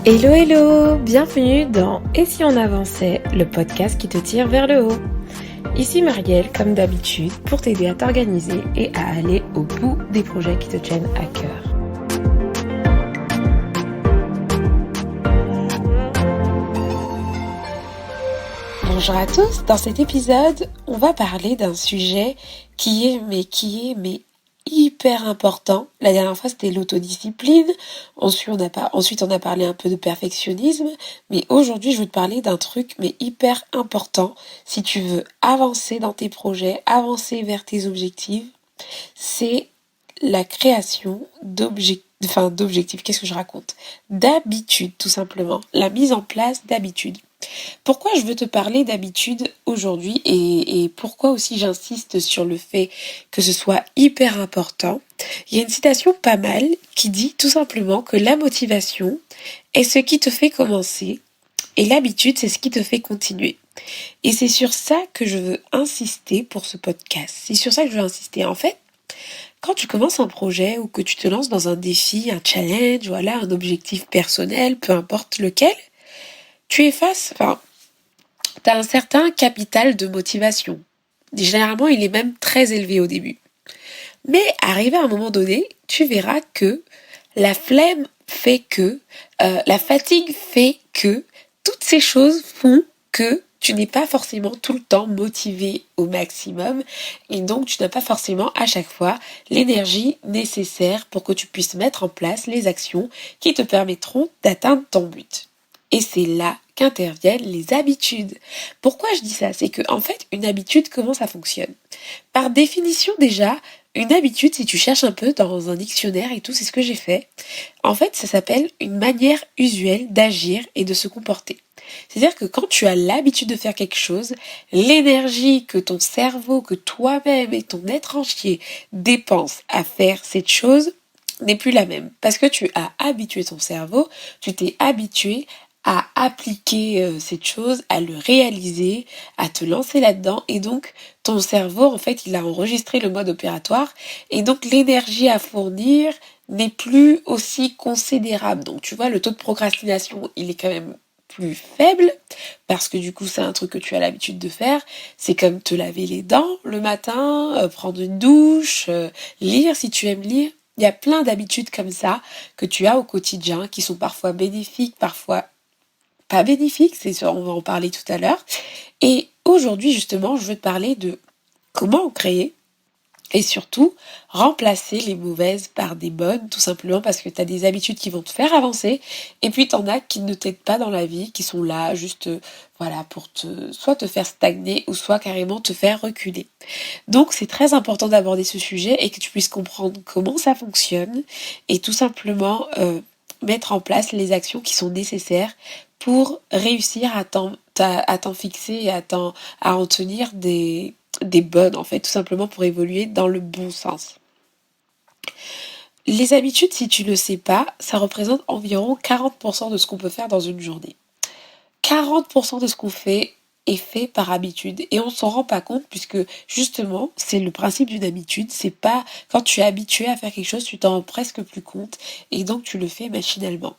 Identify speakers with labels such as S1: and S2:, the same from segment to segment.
S1: Hello hello, bienvenue dans Et si on avançait, le podcast qui te tire vers le haut. Ici Marielle, comme d'habitude, pour t'aider à t'organiser et à aller au bout des projets qui te tiennent à cœur. Bonjour à tous, dans cet épisode, on va parler d'un sujet qui est hyper important. La dernière fois, c'était l'autodiscipline. Ensuite, on a parlé un peu de perfectionnisme. Mais aujourd'hui, je veux te parler d'un truc, hyper important. Si tu veux avancer dans tes projets, avancer vers tes objectifs, c'est la création d'objectifs. Qu'est-ce que je raconte? D'habitudes, tout simplement. La mise en place d'habitudes. Pourquoi je veux te parler d'habitude aujourd'hui et pourquoi aussi j'insiste sur le fait que ce soit hyper important. Il y a une citation pas mal qui dit tout simplement que la motivation est ce qui te fait commencer et l'habitude c'est ce qui te fait continuer. Et c'est sur ça que je veux insister pour ce podcast. C'est sur ça que je veux insister. En fait, quand tu commences un projet ou que tu te lances dans un défi, un challenge, voilà, un objectif personnel, peu importe lequel, tu t'as un certain capital de motivation. Généralement, il est même très élevé au début. Mais arrivé à un moment donné, tu verras que la flemme fait que, la fatigue fait que, toutes ces choses font que tu n'es pas forcément tout le temps motivé au maximum et donc tu n'as pas forcément à chaque fois l'énergie nécessaire pour que tu puisses mettre en place les actions qui te permettront d'atteindre ton but. Et c'est là qu'interviennent les habitudes. Pourquoi je dis ça? C'est que, en fait, une habitude, comment ça fonctionne? Par définition, déjà, une habitude, si tu cherches un peu dans un dictionnaire et tout, c'est ce que j'ai fait. En fait, ça s'appelle une manière usuelle d'agir et de se comporter. C'est-à-dire que quand tu as l'habitude de faire quelque chose, l'énergie que ton cerveau, que toi-même et ton être entier dépensent à faire cette chose n'est plus la même. Parce que tu as habitué ton cerveau, tu t'es habitué à appliquer cette chose, à le réaliser, à te lancer là-dedans. Et donc, ton cerveau, en fait, il a enregistré le mode opératoire. Et donc, l'énergie à fournir n'est plus aussi considérable. Donc, tu vois, le taux de procrastination, il est quand même plus faible parce que du coup, c'est un truc que tu as l'habitude de faire. C'est comme te laver les dents le matin, prendre une douche, lire si tu aimes lire. Il y a plein d'habitudes comme ça que tu as au quotidien qui sont parfois bénéfiques, parfois pas bénéfique, on va en parler tout à l'heure. Et aujourd'hui, justement, je veux te parler de comment en créer et surtout remplacer les mauvaises par des bonnes, tout simplement parce que tu as des habitudes qui vont te faire avancer et puis t'en as qui ne t'aident pas dans la vie, qui sont là juste pour soit te faire stagner ou soit carrément te faire reculer. Donc c'est très important d'aborder ce sujet et que tu puisses comprendre comment ça fonctionne et tout simplement mettre en place les actions qui sont nécessaires pour réussir à t'en fixer et à en tenir des bonnes, en fait, tout simplement pour évoluer dans le bon sens. Les habitudes, si tu ne le sais pas, ça représente environ 40% de ce qu'on peut faire dans une journée. 40% de ce qu'on fait est fait par habitude et on s'en rend pas compte puisque justement c'est le principe d'une habitude, c'est pas quand tu es habitué à faire quelque chose tu t'en rends presque plus compte et donc tu le fais machinalement.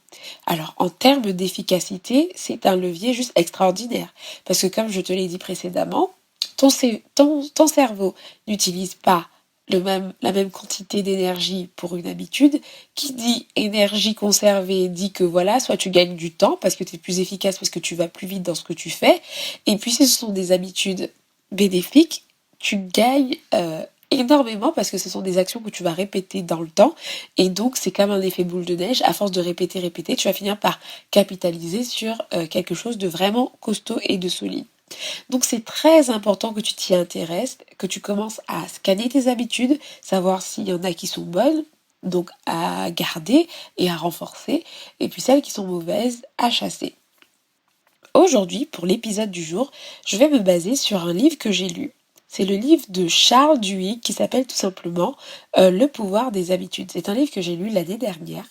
S1: Alors en termes d'efficacité c'est un levier juste extraordinaire parce que comme je te l'ai dit précédemment ton cerveau n'utilise pas la même quantité d'énergie pour une habitude. Qui dit énergie conservée dit que voilà, soit tu gagnes du temps parce que tu es plus efficace, parce que tu vas plus vite dans ce que tu fais. Et puis si ce sont des habitudes bénéfiques, tu gagnes énormément parce que ce sont des actions que tu vas répéter dans le temps. Et donc c'est comme un effet boule de neige. À force de répéter, tu vas finir par capitaliser sur quelque chose de vraiment costaud et de solide. Donc c'est très important que tu t'y intéresses, que tu commences à scanner tes habitudes, savoir s'il y en a qui sont bonnes, donc à garder et à renforcer, et puis celles qui sont mauvaises, à chasser. Aujourd'hui, pour l'épisode du jour, je vais me baser sur un livre que j'ai lu. C'est le livre de Charles Duhigg qui s'appelle tout simplement Le pouvoir des habitudes. C'est un livre que j'ai lu l'année dernière.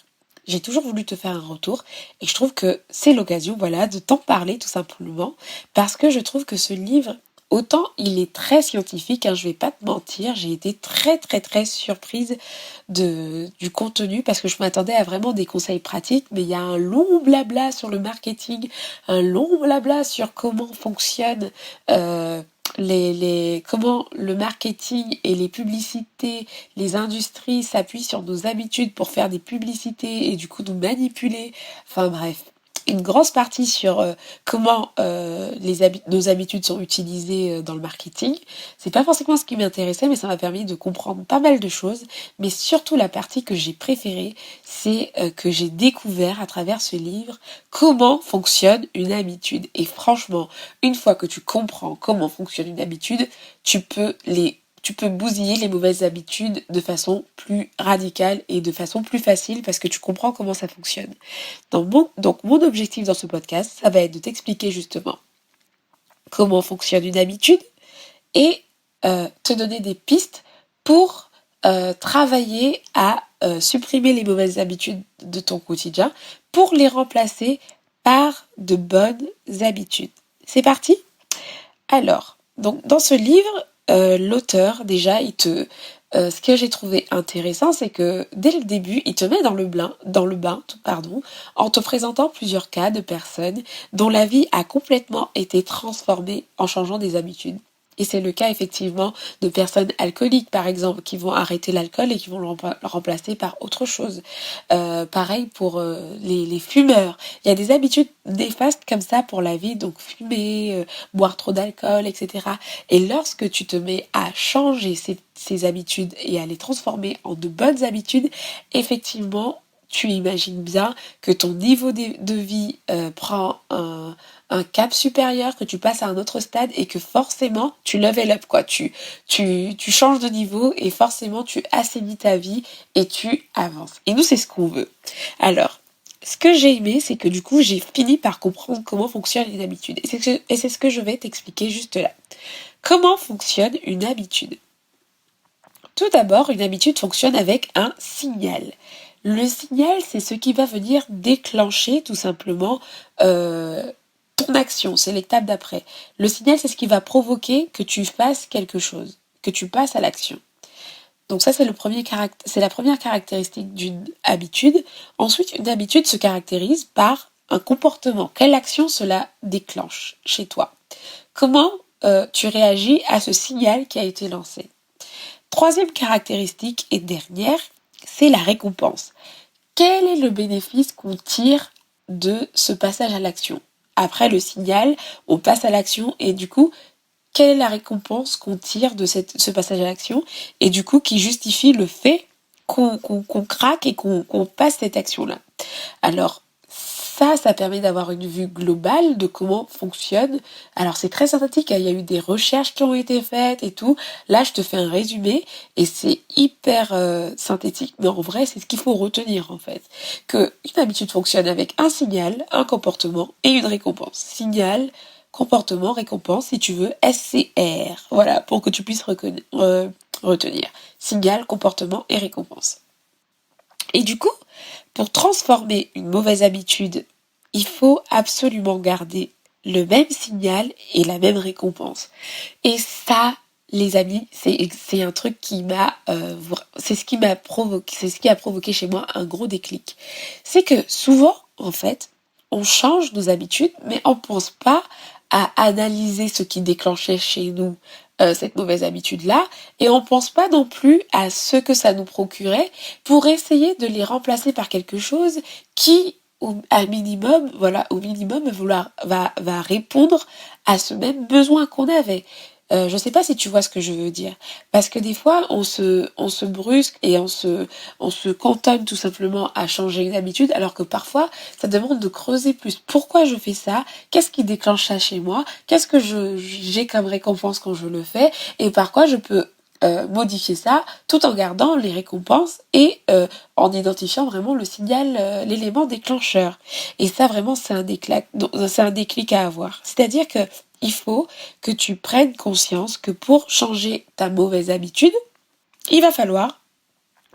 S1: J'ai toujours voulu te faire un retour et je trouve que c'est l'occasion, voilà, de t'en parler tout simplement parce que je trouve que ce livre autant il est très scientifique, hein, je vais pas te mentir, j'ai été très très très surprise du contenu parce que je m'attendais à vraiment des conseils pratiques, mais il y a un long blabla sur le marketing, un long blabla sur comment fonctionne comment le marketing et les publicités, les industries s'appuient sur nos habitudes pour faire des publicités et du coup nous manipuler. Enfin bref, une grosse partie sur comment nos habitudes sont utilisées dans le marketing. C'est pas forcément ce qui m'intéressait, mais ça m'a permis de comprendre pas mal de choses. Mais surtout la partie que j'ai préférée, c'est que j'ai découvert à travers ce livre comment fonctionne une habitude. Et franchement, une fois que tu comprends comment fonctionne une habitude, tu peux bousiller les mauvaises habitudes de façon plus radicale et de façon plus facile parce que tu comprends comment ça fonctionne. Donc mon objectif dans ce podcast, ça va être de t'expliquer justement comment fonctionne une habitude et te donner des pistes pour travailler à supprimer les mauvaises habitudes de ton quotidien pour les remplacer par de bonnes habitudes. C'est parti ? Alors, donc dans ce livre, l'auteur déjà, ce que j'ai trouvé intéressant, c'est que dès le début, il te met dans le bain, en te présentant plusieurs cas de personnes dont la vie a complètement été transformée en changeant des habitudes. Et c'est le cas effectivement de personnes alcooliques, par exemple, qui vont arrêter l'alcool et qui vont le remplacer par autre chose. Pareil pour les fumeurs. Il y a des habitudes néfastes comme ça pour la vie, donc fumer, boire trop d'alcool, etc. Et lorsque tu te mets à changer ces habitudes et à les transformer en de bonnes habitudes, effectivement, tu imagines bien que ton niveau de vie prend un cap supérieur, que tu passes à un autre stade et que forcément tu level up quoi. Tu changes de niveau et forcément tu assainis ta vie et tu avances. Et nous c'est ce qu'on veut. Alors, ce que j'ai aimé, c'est que du coup j'ai fini par comprendre comment fonctionne une habitude. Et c'est ce que je vais t'expliquer juste là. Comment fonctionne une habitude ? Tout d'abord, une habitude fonctionne avec un signal. Le signal, c'est ce qui va venir déclencher tout simplement ton action, c'est l'étape d'après. Le signal, c'est ce qui va provoquer que tu fasses quelque chose, que tu passes à l'action. Donc ça, c'est la première caractéristique d'une habitude. Ensuite, une habitude se caractérise par un comportement. Quelle action cela déclenche chez toi ? Comment tu réagis à ce signal qui a été lancé ? Troisième caractéristique et dernière, c'est la récompense. Quel est le bénéfice qu'on tire de ce passage à l'action ? Après le signal, on passe à l'action et du coup, quelle est la récompense qu'on tire de ce passage à l'action et du coup qui justifie le fait qu'on craque et qu'on passe cette action-là. Alors, ça permet d'avoir une vue globale de comment fonctionne. Alors c'est très synthétique, il y a eu des recherches qui ont été faites et tout. Là, je te fais un résumé et c'est hyper synthétique, mais en vrai, c'est ce qu'il faut retenir en fait. Que une habitude fonctionne avec un signal, un comportement et une récompense. Signal, comportement, récompense, si tu veux, SCR. Voilà, pour que tu puisses retenir. Signal, comportement et récompense. Et du coup, pour transformer une mauvaise habitude, il faut absolument garder le même signal et la même récompense. Et ça, les amis, c'est un truc c'est ce qui a provoqué chez moi un gros déclic. C'est que souvent, en fait, on change nos habitudes, mais on pense pas à analyser ce qui déclenchait chez nous cette mauvaise habitude-là, et on pense pas non plus à ce que ça nous procurait pour essayer de les remplacer par quelque chose qui, au minimum, va répondre à ce même besoin qu'on avait. Je sais pas si tu vois ce que je veux dire. Parce que des fois, on se brusque et on se cantonne tout simplement à changer une habitude, alors que parfois, ça demande de creuser plus. Pourquoi je fais ça ? Qu'est-ce qui déclenche ça chez moi ? Qu'est-ce que j'ai comme récompense quand je le fais ? Et par quoi je peux modifier ça tout en gardant les récompenses et en identifiant vraiment le signal, l'élément déclencheur. Et ça, vraiment, c'est un déclic à avoir. C'est-à-dire que il faut que tu prennes conscience que pour changer ta mauvaise habitude, il va falloir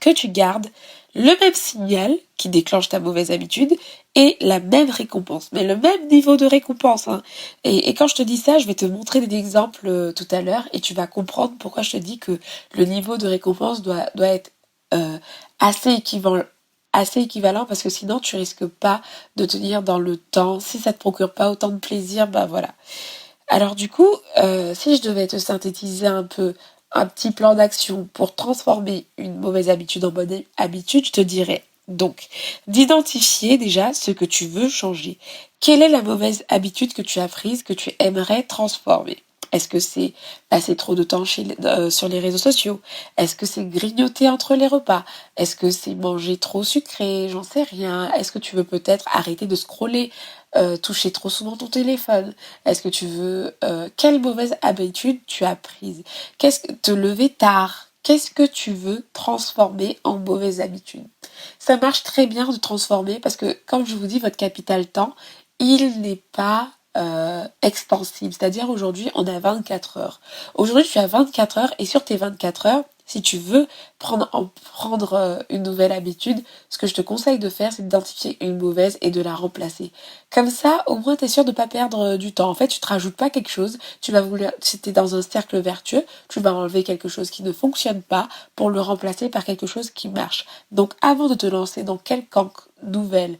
S1: que tu gardes le même signal qui déclenche ta mauvaise habitude et la même récompense, mais le même niveau de récompense. Hein. Et quand je te dis ça, je vais te montrer des exemples tout à l'heure et tu vas comprendre pourquoi je te dis que le niveau de récompense doit être euh, assez équivalent parce que sinon tu risques pas de tenir dans le temps. Si ça te procure pas autant de plaisir, bah voilà. Alors du coup, si je devais te synthétiser un petit plan d'action pour transformer une mauvaise habitude en bonne habitude, je te dirais donc d'identifier déjà ce que tu veux changer. Quelle est la mauvaise habitude que tu as prise, que tu aimerais transformer? Est-ce que c'est passer trop de temps sur les réseaux sociaux? Est-ce que c'est grignoter entre les repas? Est-ce que c'est manger trop sucré? J'en sais rien. Est-ce que tu veux peut-être arrêter de scroller, toucher trop souvent ton téléphone? Est-ce que tu veux... quelle mauvaise habitude tu as prise? Qu'est-ce que te lever tard? Qu'est-ce que tu veux transformer en mauvaise habitude? Ça marche très bien de transformer parce que, comme je vous dis, votre capital temps, il n'est pas extensible. C'est-à-dire aujourd'hui, on a 24 heures. Aujourd'hui, tu as 24 heures et sur tes 24 heures, si tu veux prendre une nouvelle habitude, ce que je te conseille de faire, c'est d'identifier une mauvaise et de la remplacer. Comme ça, au moins, tu es sûr de pas perdre du temps. En fait, tu te rajoutes pas quelque chose, tu vas vouloir, si t'es dans un cercle vertueux, tu vas enlever quelque chose qui ne fonctionne pas pour le remplacer par quelque chose qui marche. Donc, avant de te lancer dans quelconque nouvelle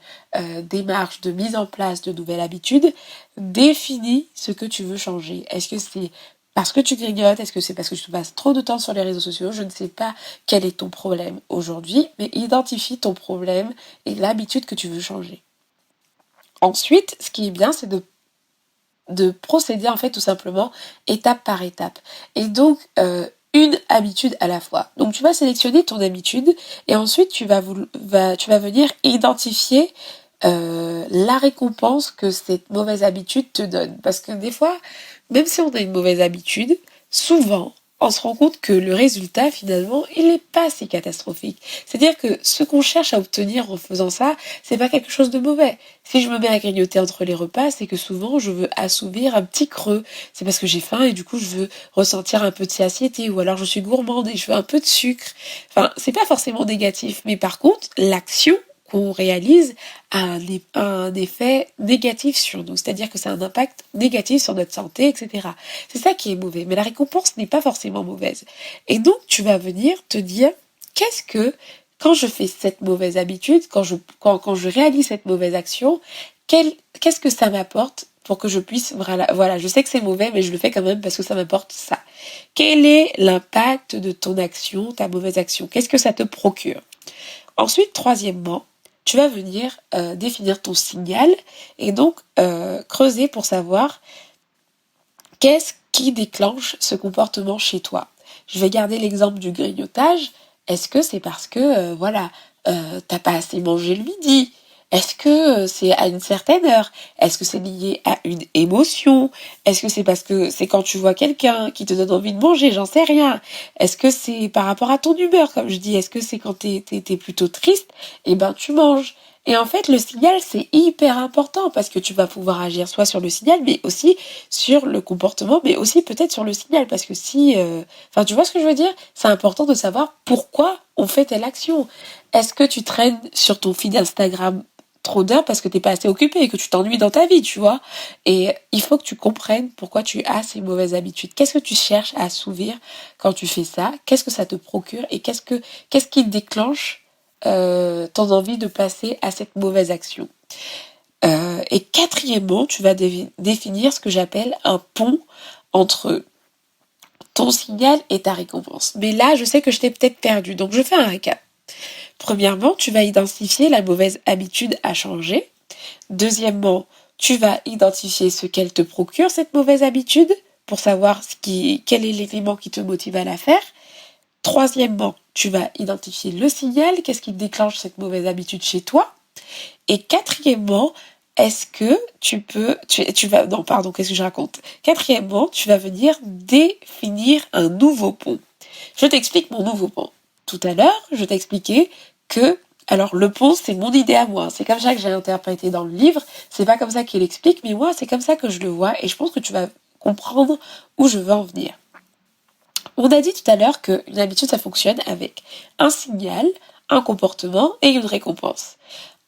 S1: démarche de mise en place de nouvelles habitudes, définis ce que tu veux changer. Est-ce que c'est parce que tu grignotes? Est-ce que c'est parce que tu passes trop de temps sur les réseaux sociaux? Je ne sais pas quel est ton problème aujourd'hui, mais identifie ton problème et l'habitude que tu veux changer. Ensuite, ce qui est bien, c'est de procéder en fait tout simplement étape par étape. Et donc, une habitude à la fois. Donc tu vas sélectionner ton habitude et ensuite tu vas venir identifier la récompense que cette mauvaise habitude te donne. Parce que des fois, même si on a une mauvaise habitude, souvent, on se rend compte que le résultat, finalement, il n'est pas si catastrophique. C'est-à-dire que ce qu'on cherche à obtenir en faisant ça, c'est pas quelque chose de mauvais. Si je me mets à grignoter entre les repas, c'est que souvent, je veux assouvir un petit creux. C'est parce que j'ai faim et du coup, je veux ressentir un peu de satiété. Ou alors, je suis gourmande et je veux un peu de sucre. Enfin, c'est pas forcément négatif. Mais par contre, l'action qu'on réalise a un effet négatif sur nous, c'est-à-dire que c'est un impact négatif sur notre santé, etc. C'est ça qui est mauvais, mais la récompense n'est pas forcément mauvaise. Et donc, tu vas venir te dire, qu'est-ce que, quand je fais cette mauvaise habitude, quand je réalise cette mauvaise action, qu'est-ce que ça m'apporte pour que je puisse, voilà, je sais que c'est mauvais, mais je le fais quand même parce que ça m'apporte ça. Quel est l'impact de ton action, ta mauvaise action? Qu'est-ce que ça te procure? Ensuite, troisièmement, tu vas venir définir ton signal et donc creuser pour savoir qu'est-ce qui déclenche ce comportement chez toi. Je vais garder l'exemple du grignotage. Est-ce que c'est parce que t'as pas assez mangé le midi? Est-ce que c'est à une certaine heure? Est-ce que c'est lié à une émotion? Est-ce que c'est parce que c'est quand tu vois quelqu'un qui te donne envie de manger? J'en sais rien. Est-ce que c'est par rapport à ton humeur, comme je dis? Est-ce que c'est quand t'es plutôt triste? Eh ben, tu manges. Et en fait, le signal, c'est hyper important parce que tu vas pouvoir agir soit sur le signal, mais aussi sur le comportement, mais aussi peut-être sur le signal. Parce que si... Enfin, tu vois ce que je veux dire? C'est important de savoir pourquoi on fait telle action. Est-ce que tu traînes sur ton feed Instagram trop d'heures parce que t'es pas assez occupé et que tu t'ennuies dans ta vie, tu vois? Et il faut que tu comprennes pourquoi tu as ces mauvaises habitudes. Qu'est-ce que tu cherches à assouvir quand tu fais ça? Qu'est-ce que ça te procure? Et qu'est-ce qui déclenche ton envie de passer à cette mauvaise action. Et quatrièmement, tu vas définir ce que j'appelle un pont entre ton signal et ta récompense. Mais là, je sais que je t'ai peut-être perdu, donc je fais un récap. Premièrement, tu vas identifier la mauvaise habitude à changer. Deuxièmement, tu vas identifier ce qu'elle te procure, cette mauvaise habitude, pour savoir quel est l'élément qui te motive à la faire. Troisièmement, tu vas identifier le signal, qu'est-ce qui déclenche cette mauvaise habitude chez toi. Et quatrièmement, est-ce que qu'est-ce que je raconte? Quatrièmement, tu vas venir définir un nouveau pont. Je t'explique mon nouveau pont. Tout à l'heure, je t'expliquais que, alors le pont, c'est mon idée à moi. C'est comme ça que j'ai interprété dans le livre. C'est pas comme ça qu'il explique, mais moi, c'est comme ça que je le vois et je pense que tu vas comprendre où je veux en venir. On a dit tout à l'heure qu'une habitude, ça fonctionne avec un signal, un comportement et une récompense.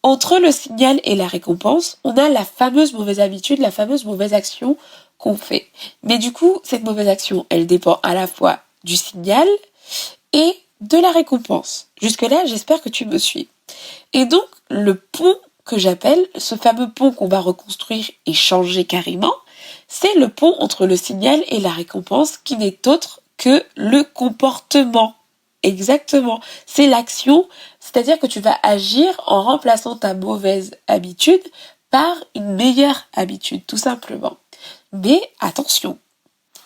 S1: Entre le signal et la récompense, on a la fameuse mauvaise habitude, la fameuse mauvaise action qu'on fait. Mais du coup, cette mauvaise action, elle dépend à la fois du signal et de la récompense. Jusque-là, j'espère que tu me suis. Et donc, le pont que j'appelle, ce fameux pont qu'on va reconstruire et changer carrément, c'est le pont entre le signal et la récompense qui n'est autre que le comportement. Exactement. C'est l'action, c'est-à-dire que tu vas agir en remplaçant ta mauvaise habitude par une meilleure habitude, tout simplement. Mais attention,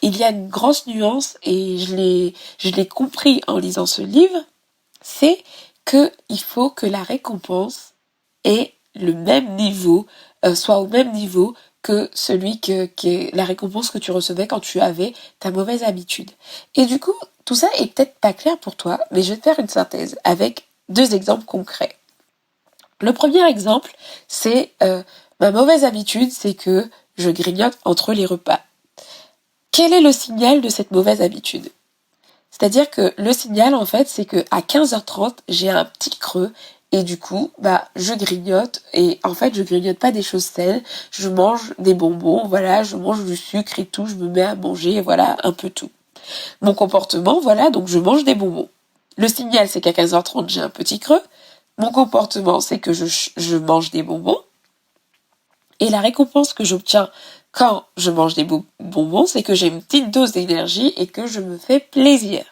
S1: il y a une grosse nuance et je l'ai compris en lisant ce livre, c'est que il faut que la récompense ait le même niveau, soit au même niveau que celui qui est la récompense que tu recevais quand tu avais ta mauvaise habitude. Et du coup, tout ça est peut-être pas clair pour toi, mais je vais te faire une synthèse avec 2 exemples concrets. Le premier exemple, c'est ma mauvaise habitude, c'est que je grignote entre les repas. Quel est le signal de cette mauvaise habitude ? C'est-à-dire que le signal, en fait, c'est que à 15h30, j'ai un petit creux et du coup, je grignote et en fait, je grignote pas des choses saines, je mange des bonbons, voilà, je mange du sucre et tout, je me mets à manger, voilà, un peu tout. Mon comportement, voilà, donc je mange des bonbons. Le signal, c'est qu'à 15h30, j'ai un petit creux. Mon comportement, c'est que je mange des bonbons. Et la récompense que j'obtiens quand je mange des bonbons, c'est que j'ai une petite dose d'énergie et que je me fais plaisir.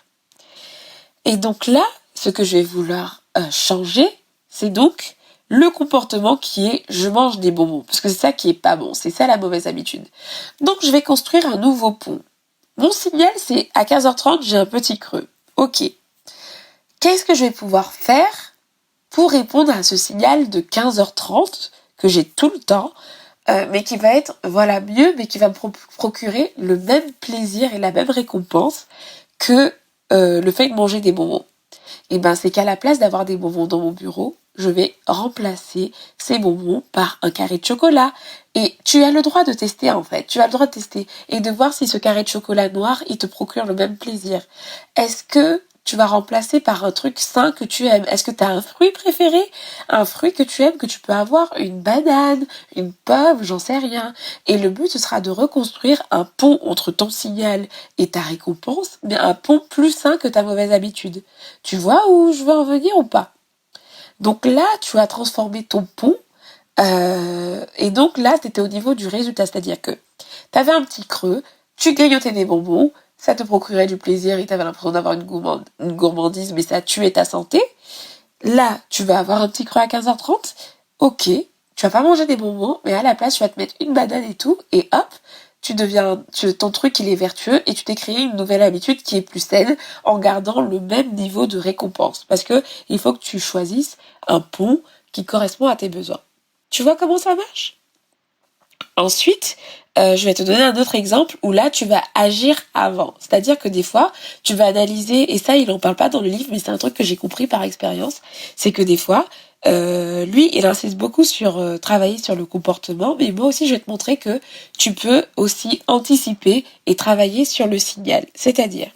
S1: Et donc là, ce que je vais vouloir changer, c'est donc le comportement qui est je mange des bonbons. Parce que c'est ça qui est pas bon, c'est ça la mauvaise habitude. Donc je vais construire un nouveau pont. Mon signal, c'est à 15h30, j'ai un petit creux. Ok. Qu'est-ce que je vais pouvoir faire pour répondre à ce signal de 15h30 que j'ai tout le temps, mais qui va être mieux, mais qui va me procurer le même plaisir et la même récompense que le fait de manger des bonbons. Et c'est qu'à la place d'avoir des bonbons dans mon bureau, je vais remplacer ces bonbons par un carré de chocolat. Et tu as le droit de tester, en fait. Tu as le droit de tester et de voir si ce carré de chocolat noir, il te procure le même plaisir. Est-ce que tu vas remplacer par un truc sain que tu aimes? Est-ce que tu as un fruit préféré? Un fruit que tu aimes, que tu peux avoir? Une banane, une pomme, j'en sais rien. Et le but, ce sera de reconstruire un pont entre ton signal et ta récompense, mais un pont plus sain que ta mauvaise habitude. Tu vois où je veux en venir ou pas? Donc là, tu as transformé ton pont, et donc là, tu étais au niveau du résultat, c'est-à-dire que tu avais un petit creux, tu grignotais des bonbons, ça te procurait du plaisir et tu avais l'impression d'avoir une gourmandise, mais ça tuait ta santé. Là, tu vas avoir un petit creux à 15h30, ok, tu vas pas manger des bonbons, mais à la place, tu vas te mettre une banane et tout, et hop, ton truc il est vertueux et tu t'es créé une nouvelle habitude qui est plus saine en gardant le même niveau de récompense. Parce que il faut que tu choisisses un pont qui correspond à tes besoins. Tu vois comment ça marche? Ensuite, je vais te donner un autre exemple où là, tu vas agir avant. C'est-à-dire que des fois, tu vas analyser, et ça, il en parle pas dans le livre, mais c'est un truc que j'ai compris par expérience, c'est que des fois, lui, il insiste beaucoup sur travailler sur le comportement, mais moi aussi, je vais te montrer que tu peux aussi anticiper et travailler sur le signal. C'est-à-dire,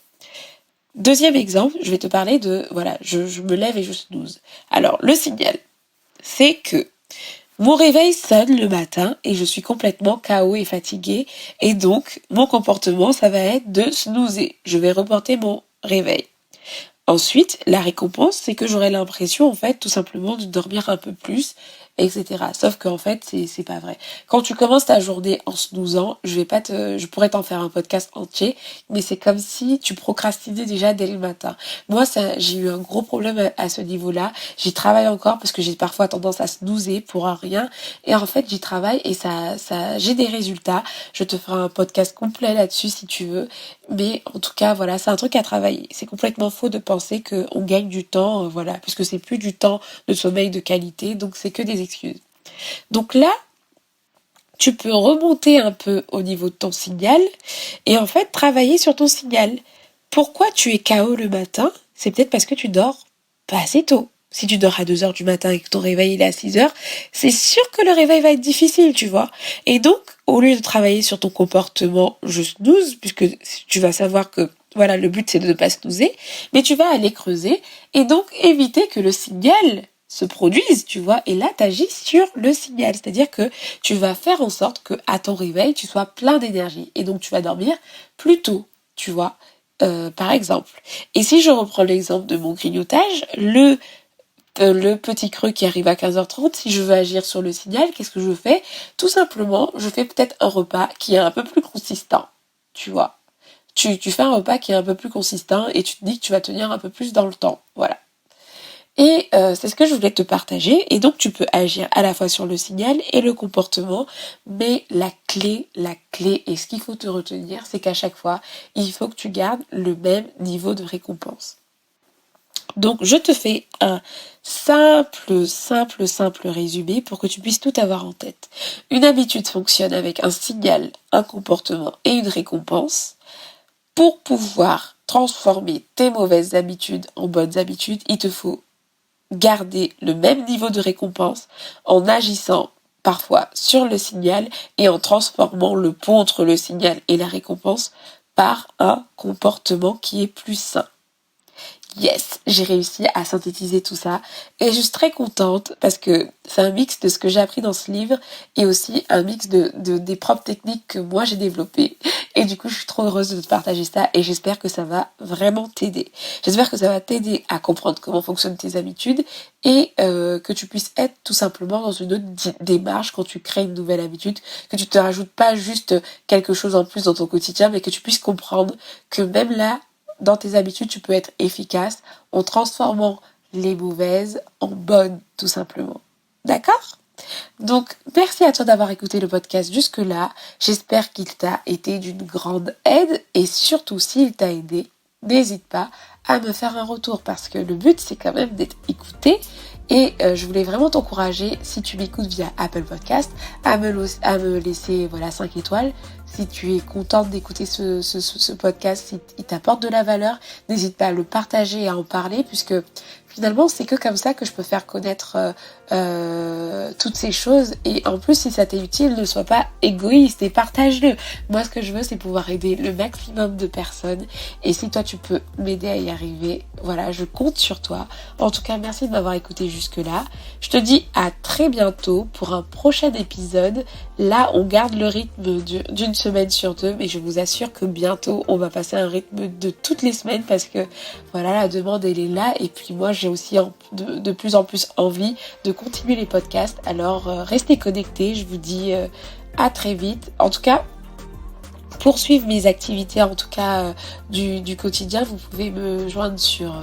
S1: deuxième exemple, je vais te parler de, je me lève et je snooze. Alors, le signal, c'est que mon réveil sonne le matin et je suis complètement KO et fatiguée. Et donc, mon comportement, ça va être de snoozer. Je vais reporter mon réveil. Ensuite, la récompense, c'est que j'aurai l'impression, en fait, tout simplement de dormir un peu plus, etc. Sauf qu'en fait, c'est pas vrai. Quand tu commences ta journée en snoozant, je pourrais t'en faire un podcast entier, mais c'est comme si tu procrastinais déjà dès le matin. Moi, j'ai eu un gros problème à ce niveau-là. J'y travaille encore parce que j'ai parfois tendance à snoozer pour un rien. Et en fait, j'y travaille et j'ai des résultats. Je te ferai un podcast complet là-dessus si tu veux. Mais en tout cas, voilà, c'est un truc à travailler. C'est complètement faux de penser qu'on gagne du temps, puisque c'est plus du temps de sommeil de qualité, donc c'est que des excuses. Donc là, tu peux remonter un peu au niveau de ton signal et en fait travailler sur ton signal. Pourquoi tu es KO le matin? C'est peut-être parce que tu dors pas assez tôt. Si tu dors à 2 heures du matin et que ton réveil il est à 6 heures, c'est sûr que le réveil va être difficile, tu vois. Et donc, au lieu de travailler sur ton comportement je snooze, puisque tu vas savoir que voilà, le but c'est de ne pas snoozer, mais tu vas aller creuser et donc éviter que le signal se produise, tu vois, et là t'agis sur le signal, c'est-à-dire que tu vas faire en sorte que à ton réveil tu sois plein d'énergie et donc tu vas dormir plus tôt, tu vois, par exemple. Et si je reprends l'exemple de mon grignotage, le petit creux qui arrive à 15h30, si je veux agir sur le signal, qu'est-ce que je fais? Tout simplement, je fais peut-être un repas qui est un peu plus consistant, tu vois. Tu fais un repas qui est un peu plus consistant et tu te dis que tu vas tenir un peu plus dans le temps, voilà. Et c'est ce que je voulais te partager. Et donc tu peux agir à la fois sur le signal et le comportement. Mais la clé et ce qu'il faut te retenir, c'est qu'à chaque fois, il faut que tu gardes le même niveau de récompense. Donc je te fais un simple résumé pour que tu puisses tout avoir en tête. Une habitude fonctionne avec un signal, un comportement et une récompense. Pour pouvoir transformer tes mauvaises habitudes en bonnes habitudes, il te faut garder le même niveau de récompense en agissant parfois sur le signal et en transformant le pont entre le signal et la récompense par un comportement qui est plus sain. Yes, j'ai réussi à synthétiser tout ça et je suis très contente parce que c'est un mix de ce que j'ai appris dans ce livre et aussi un mix des propres techniques que moi j'ai développées et du coup je suis trop heureuse de te partager ça et j'espère que ça va vraiment t'aider. J'espère que ça va t'aider à comprendre comment fonctionnent tes habitudes et que tu puisses être tout simplement dans une autre démarche quand tu crées une nouvelle habitude, que tu te rajoutes pas juste quelque chose en plus dans ton quotidien mais que tu puisses comprendre que même là dans tes habitudes, tu peux être efficace en transformant les mauvaises en bonnes, tout simplement. D'accord ? Donc, merci à toi d'avoir écouté le podcast jusque-là. J'espère qu'il t'a été d'une grande aide et surtout, s'il t'a aidé, n'hésite pas à me faire un retour parce que le but, c'est quand même d'être écouté. Et je voulais vraiment t'encourager, si tu m'écoutes via Apple Podcast, à me laisser 5 étoiles. Si tu es contente d'écouter ce podcast, s'il t'apporte de la valeur, n'hésite pas à le partager et à en parler, puisque finalement, c'est que comme ça que je peux faire connaître toutes ces choses. Et en plus, si ça t'est utile, ne sois pas égoïste et partage-le. Moi, ce que je veux, c'est pouvoir aider le maximum de personnes. Et si toi, tu peux m'aider à y arriver, voilà, je compte sur toi. En tout cas, merci de m'avoir écouté jusque-là. Je te dis à très bientôt pour un prochain épisode. Là, on garde le rythme d'une semaine sur 2, mais je vous assure que bientôt, on va passer à un rythme de toutes les semaines parce que, voilà, la demande, elle est là. Et puis moi, j'ai aussi de plus en plus envie de continuer les podcasts. Alors, restez connectés. Je vous dis à très vite. En tout cas, pour suivre mes activités, en tout cas du quotidien, vous pouvez me joindre sur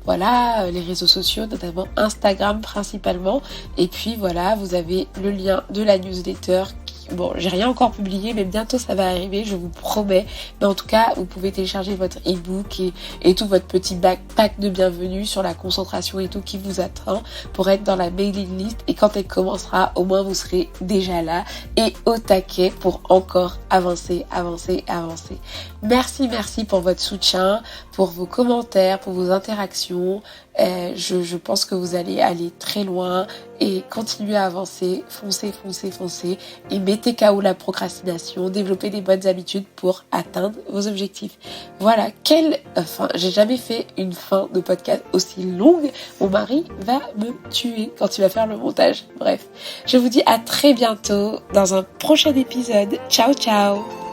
S1: les réseaux sociaux, notamment Instagram principalement. Et puis voilà, vous avez le lien de la newsletter. Bon, j'ai rien encore publié, mais bientôt ça va arriver, je vous promets. Mais en tout cas, vous pouvez télécharger votre e-book et tout votre petit pack de bienvenue sur la concentration et tout qui vous attend pour être dans la mailing list. Et quand elle commencera, au moins vous serez déjà là et au taquet pour encore avancer. Merci pour votre soutien, pour vos commentaires, pour vos interactions. Je pense que vous allez aller très loin et continuer à avancer, foncez et mettez KO la procrastination, développez des bonnes habitudes pour atteindre vos objectifs. Voilà, j'ai jamais fait une fin de podcast aussi longue. Mon mari va me tuer quand il va faire le montage. Bref, je vous dis à très bientôt dans un prochain épisode. Ciao.